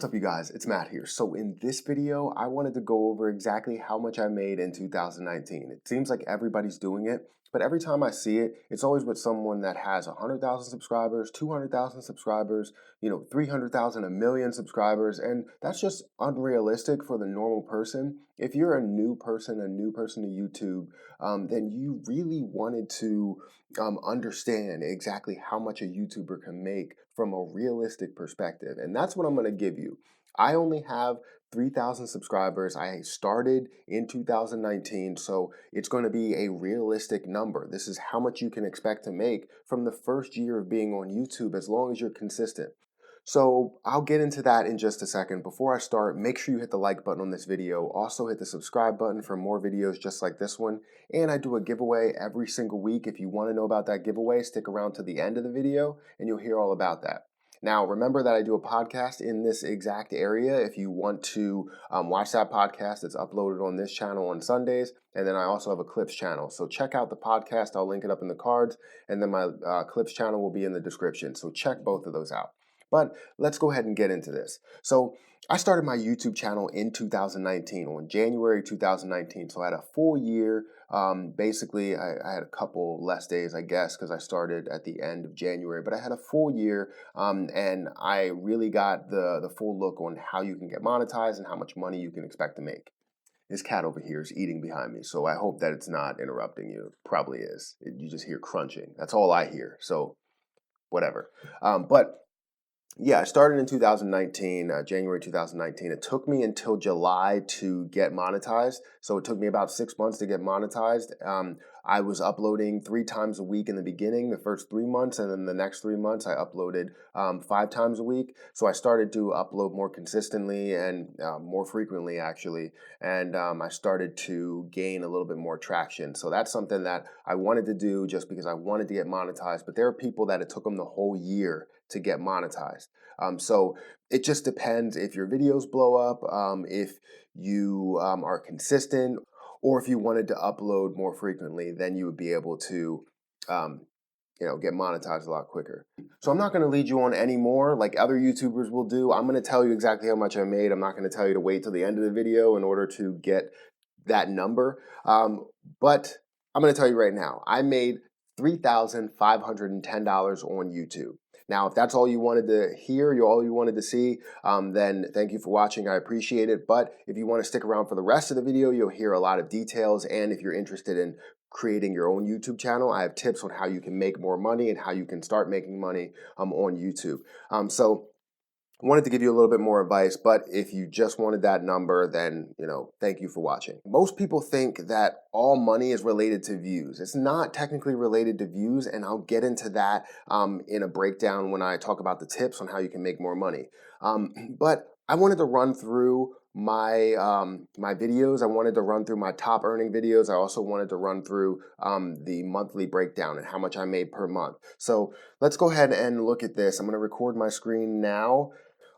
What's up, you guys? It's Matt here. So in this video, I wanted to go over exactly how much I made in 2019. It seems like everybody's doing it, but every time I see it, it's always with someone that has 100,000 subscribers, 200,000 subscribers, 300,000, a million subscribers, and that's just unrealistic for the normal person. If you're a new person to YouTube, then you really wanted to understand exactly how much a YouTuber can make from a realistic perspective. And that's what I'm going to give you. I only have 3,000 subscribers. I started in 2019, so it's going to be a realistic number. This is how much you can expect to make from the first year of being on YouTube as long as you're consistent. So I'll get into that in just a second. Before I start, make sure you hit the like button on this video. Also hit the subscribe button for more videos just like this one. And I do a giveaway every single week. If you want to know about that giveaway, stick around to the end of the video and you'll hear all about that. Now, remember that I do a podcast in this exact area. If you want to watch that podcast, it's uploaded on this channel on Sundays. And then I also have a Clips channel. So check out the podcast. I'll link it up in the cards. And then my Clips channel will be in the description. So check both of those out. But let's go ahead and get into this. So I started my YouTube channel in 2019, on January 2019. So I had a full year. Basically, I had a couple less days, I guess, because I started at the end of January. But I had a full year, and I really got the full look on how you can get monetized and how much money you can expect to make. This cat over here is eating behind me, so I hope that it's not interrupting you. It probably is. You just hear crunching. That's all I hear, so whatever. But yeah, I started in 2019, January 2019. It took me until July to get monetized. So it took me about 6 months to get monetized. I was uploading 3 times a week in the beginning, the first 3 months, and then the next 3 months I uploaded 5 times a week. So I started to upload more consistently and more frequently, actually. And I started to gain a little bit more traction. So that's something that I wanted to do just because I wanted to get monetized. But there are people that it took them the whole year to get monetized. So it just depends if your videos blow up, if you are consistent, or if you wanted to upload more frequently, then you would be able to get monetized a lot quicker. So I'm not going to lead you on anymore like other YouTubers will do. I'm going to tell you exactly how much I made. I'm not going to tell you to wait till the end of the video in order to get that number. But I'm going to tell you right now, I made $3,510 on YouTube. Now, if that's all you wanted to hear, all you wanted to see, then thank you for watching. I appreciate it. But if you want to stick around for the rest of the video, you'll hear a lot of details. And if you're interested in creating your own YouTube channel, I have tips on how you can make more money and how you can start making money on YouTube. So I wanted to give you a little bit more advice, but if you just wanted that number, then, thank you for watching. Most people think that all money is related to views. It's not technically related to views, and I'll get into that in a breakdown when I talk about the tips on how you can make more money. But I wanted to run through my my videos. I wanted to run through my top earning videos. I also wanted to run through the monthly breakdown and how much I made per month. So let's go ahead and look at this. I'm going to record my screen now.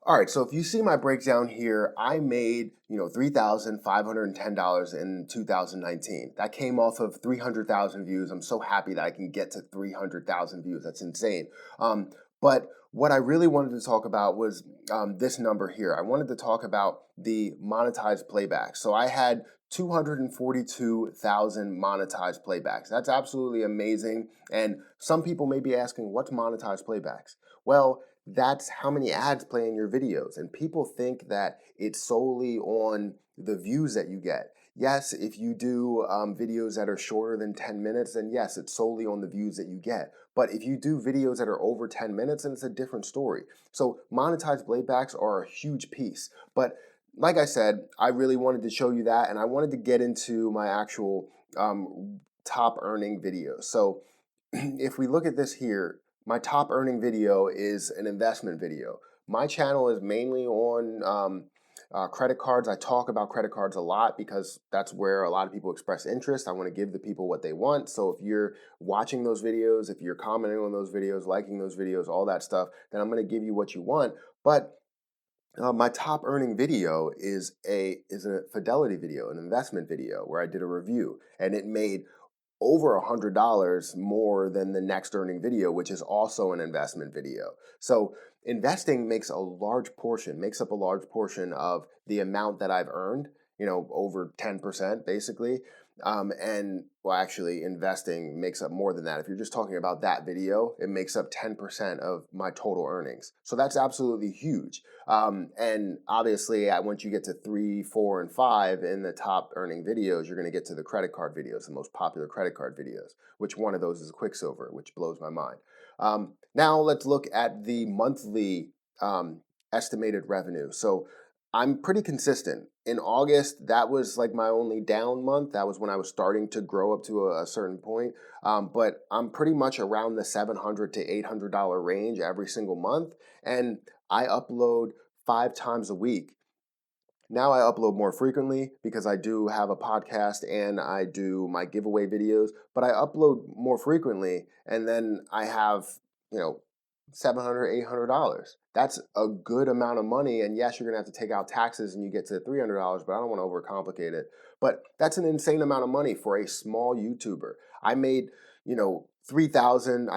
All right, so if you see my breakdown here, I made, $3,510 in 2019. That came off of 300,000 views. I'm so happy that I can get to 300,000 views. That's insane. But what I really wanted to talk about was this number here. I wanted to talk about the monetized playbacks. So I had 242,000 monetized playbacks. That's absolutely amazing. And some people may be asking, what's monetized playbacks? Well, that's how many ads play in your videos. And people think that it's solely on the views that you get. Yes, if you do videos that are shorter than 10 minutes, then yes, it's solely on the views that you get. But if you do videos that are over 10 minutes, then it's a different story. So monetized playbacks are a huge piece. But like I said, I really wanted to show you that, and I wanted to get into my actual top earning videos. So if we look at this here, my top earning video is an investment video. My channel is mainly on credit cards. I talk about credit cards a lot because that's where a lot of people express interest. I want to give the people what they want. So if you're watching those videos, if you're commenting on those videos, liking those videos, all that stuff, then I'm going to give you what you want. But my top earning video is a fidelity video, an investment video where I did a review, and it made over $100 more than the next earning video, which is also an investment video. So investing makes up a large portion of the amount that I've earned, over 10% basically. And well, actually, investing makes up more than that. If you're just talking about that video, it makes up 10% of my total earnings. So that's absolutely huge. And obviously, once you get to 3, 4, and 5 in the top earning videos, you're going to get to the credit card videos, the most popular credit card videos, which one of those is Quicksilver, which blows my mind. Now let's look at the monthly estimated revenue. So I'm pretty consistent. In August, that was like my only down month. That was when I was starting to grow up to a certain point. But I'm pretty much around the $700 to $800 range every single month. And I upload 5 times a week. Now I upload more frequently because I do have a podcast and I do my giveaway videos, but I upload more frequently and then I have, $700, $800. That's a good amount of money. And yes, you're going to have to take out taxes and you get to $300, but I don't want to overcomplicate it. But that's an insane amount of money for a small YouTuber. I made, I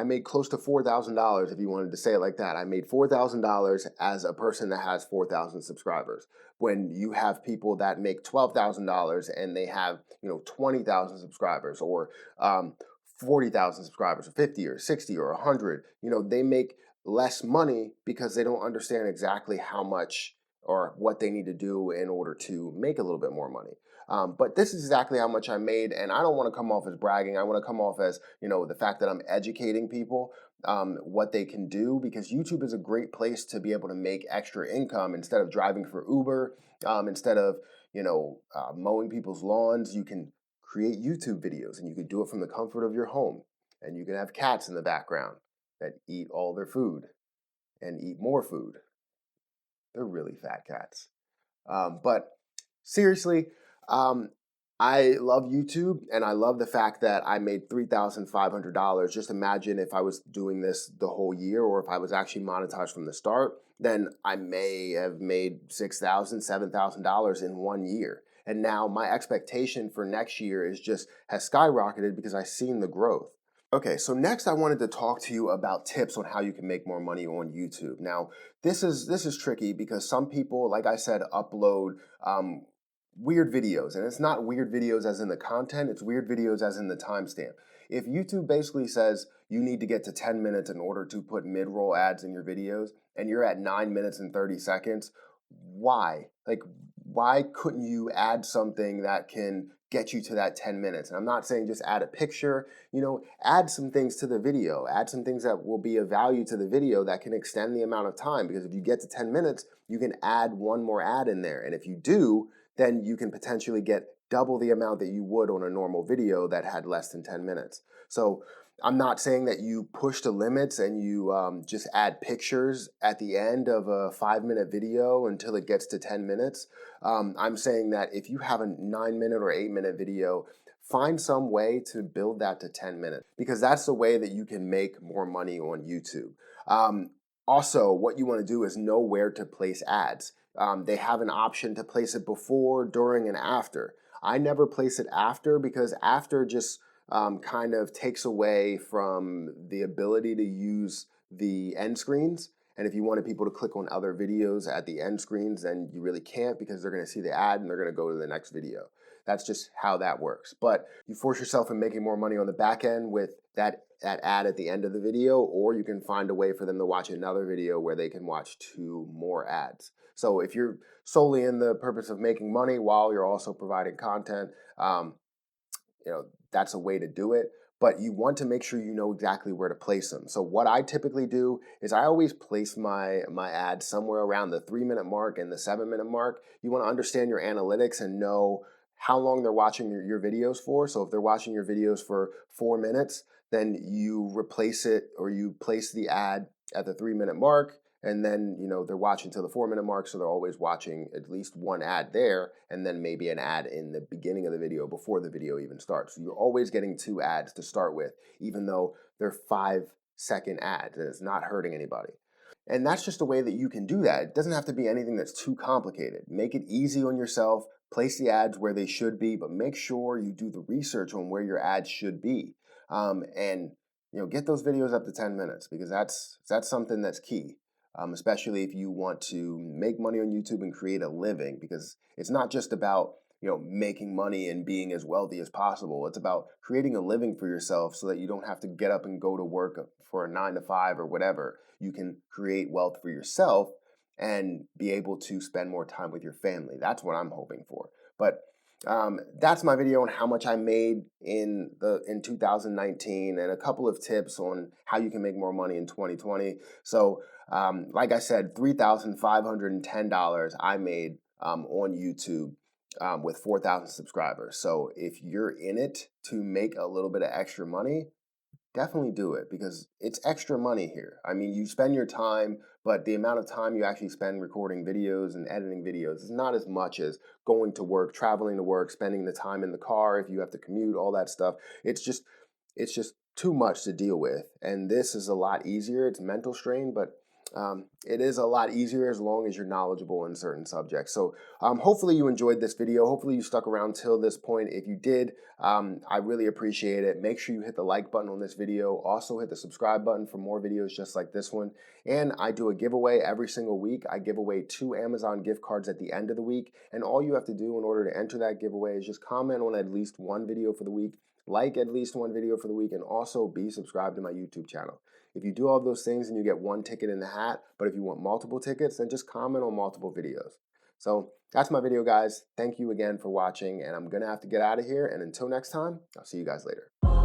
made close to $4,000 if you wanted to say it like that. I made $4,000 as a person that has 4,000 subscribers. When you have people that make $12,000 and they have, 20,000 subscribers or 40,000 subscribers or 50 or 60 or 100, they make less money because they don't understand exactly how much or what they need to do in order to make a little bit more money. But this is exactly how much I made, and I don't want to come off as bragging. I want to come off as, the fact that I'm educating people what they can do, because YouTube is a great place to be able to make extra income instead of driving for Uber, instead of, mowing people's lawns. You can create YouTube videos, and you can do it from the comfort of your home, and you can have cats in the background that eat all their food and eat more food. They're really fat cats. But seriously, I love YouTube and I love the fact that I made $3,500. Just imagine if I was doing this the whole year, or if I was actually monetized from the start, then I may have made $6,000, $7,000 in 1 year. And now my expectation for next year has skyrocketed because I've seen the growth. Okay, so next I wanted to talk to you about tips on how you can make more money on YouTube. Now, this is tricky because some people, like I said, upload weird videos, and it's not weird videos as in the content, it's weird videos as in the timestamp. If YouTube basically says you need to get to 10 minutes in order to put mid-roll ads in your videos, and you're at 9 minutes and 30 seconds, why? Like, why couldn't you add something that can get you to that 10 minutes? And I'm not saying just add a picture, add some things to the video, add some things that will be of value to the video that can extend the amount of time. Because if you get to 10 minutes, you can add one more ad in there. And if you do, then you can potentially get double the amount that you would on a normal video that had less than 10 minutes. So I'm not saying that you push the limits and you just add pictures at the end of a 5-minute video until it gets to 10 minutes. I'm saying that if you have a 9-minute or 8-minute video, find some way to build that to 10 minutes, because that's the way that you can make more money on YouTube. Also, what you want to do is know where to place ads. They have an option to place it before, during, and after. I never place it after because after just kind of takes away from the ability to use the end screens. And if you wanted people to click on other videos at the end screens, then you really can't, because they're going to see the ad and they're going to go to the next video. That's just how that works. But you force yourself in making more money on the back end with that ad at the end of the video, or you can find a way for them to watch another video where they can watch 2 more ads. So if you're solely in the purpose of making money while you're also providing content, that's a way to do it. But you want to make sure you know exactly where to place them. So what I typically do is I always place my ads somewhere around the 3-minute mark and the 7-minute mark. You want to understand your analytics and know how long they're watching your videos for. So if they're watching your videos for 4 minutes, then you replace it, or you place the ad at the 3-minute mark. And then, they're watching till the 4-minute mark, so they're always watching at least one ad there, and then maybe an ad in the beginning of the video before the video even starts. So you're always getting 2 ads to start with, even though they're 5-second ads, and it's not hurting anybody. And that's just a way that you can do that. It doesn't have to be anything that's too complicated. Make it easy on yourself. place the ads where they should be, but make sure you do the research on where your ads should be. And get those videos up to 10 minutes, because that's something that's key. Especially if you want to make money on YouTube and create a living, because it's not just about making money and being as wealthy as possible. It's about creating a living for yourself so that you don't have to get up and go to work for a 9 to 5 or whatever. You can create wealth for yourself and be able to spend more time with your family. That's what I'm hoping for. But that's my video on how much I made in 2019, and a couple of tips on how you can make more money in 2020. So, like I said, $3,510 I made on YouTube with 4,000 subscribers. So if you're in it to make a little bit of extra money, definitely do it, because it's extra money here. I mean, you spend your time, but the amount of time you actually spend recording videos and editing videos is not as much as going to work, traveling to work, spending the time in the car if you have to commute, all that stuff. It's just too much to deal with. And this is a lot easier. It's mental strain, but it is a lot easier as long as you're knowledgeable in certain subjects. So hopefully you enjoyed this video. Hopefully you stuck around till this point. If you did, I really appreciate it. Make sure you hit the like button on this video. Also hit the subscribe button for more videos just like this one. And I do a giveaway every single week. I give away 2 Amazon gift cards at the end of the week. And all you have to do in order to enter that giveaway is just comment on at least one video for the week, like at least one video for the week, and also be subscribed to my YouTube channel. If you do all those things, and you get 1 ticket in the hat, but if you want multiple tickets, then just comment on multiple videos. So that's my video, guys. Thank you again for watching, and I'm going to have to get out of here. And until next time, I'll see you guys later.